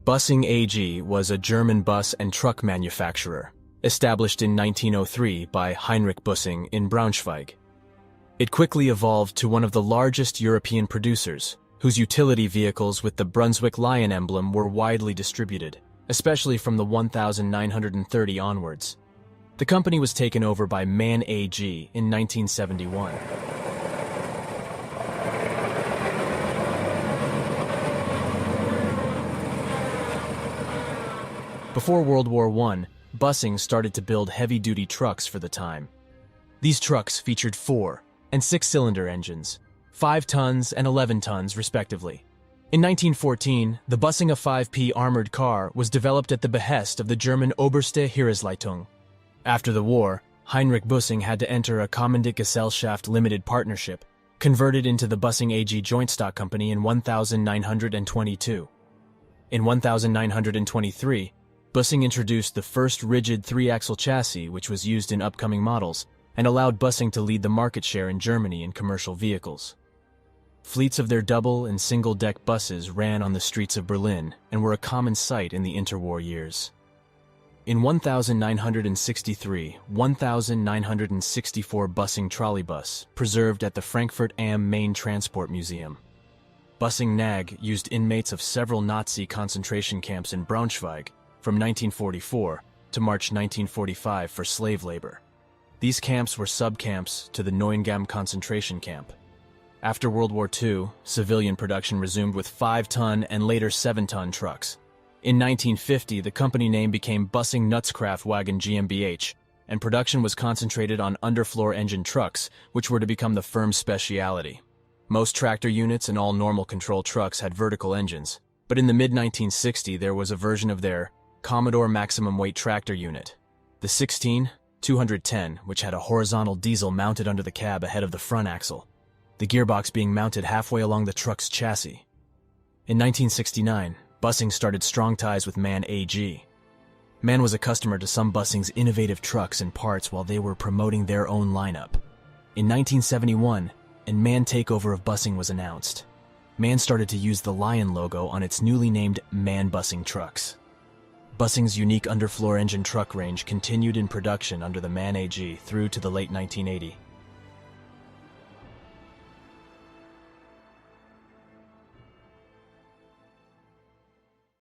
Büssing AG was a German bus and truck manufacturer, established in 1903 by Heinrich Büssing in Braunschweig. It quickly evolved to one of the largest European producers, whose utility vehicles with the Brunswick Lion emblem were widely distributed, especially from the 1930 onwards. The company was taken over by MAN AG in 1971. Before World War I, Büssing started to build heavy-duty trucks for the time. These trucks featured 4- and 6-cylinder engines, 5 tons and 11 tons respectively. In 1914, the Büssing A5P armored car was developed at the behest of the German Oberste Heeresleitung. After the war, Heinrich Büssing had to enter a Kommanditgesellschaft limited partnership, converted into the Büssing AG joint stock company in 1922. In 1923, Büssing introduced the first rigid 3-axle chassis, which was used in upcoming models, and allowed Büssing to lead the market share in Germany in commercial vehicles. Fleets of their double and single-deck buses ran on the streets of Berlin and were a common sight in the interwar years. In 1963, 1964 Büssing trolleybus, preserved at the Frankfurt am Main Transport Museum. Büssing NAG used inmates of several Nazi concentration camps in Braunschweig from 1944 to March 1945 for slave labor. These camps were sub-camps to the Neuengamme concentration camp. After World War II, civilian production resumed with 5-ton and later 7-ton trucks. In 1950, the company name became Büssing Nutzkraftwagen GmbH, and production was concentrated on underfloor engine trucks, which were to become the firm's specialty. Most tractor units and all normal control trucks had vertical engines, but in the mid-1960s there was a version of their Commodore maximum weight tractor unit, the 16-210, which had a horizontal diesel mounted under the cab ahead of the front axle, the gearbox being mounted halfway along the truck's chassis. In 1969, Büssing started strong ties with MAN AG. MAN was a customer to some Büssing's innovative trucks and parts while they were promoting their own lineup. In 1971, a MAN takeover of Büssing was announced. MAN started to use the Lion logo on its newly named MAN Büssing trucks. Büssing's unique underfloor engine truck range continued in production under the MAN AG through to the late 1980s.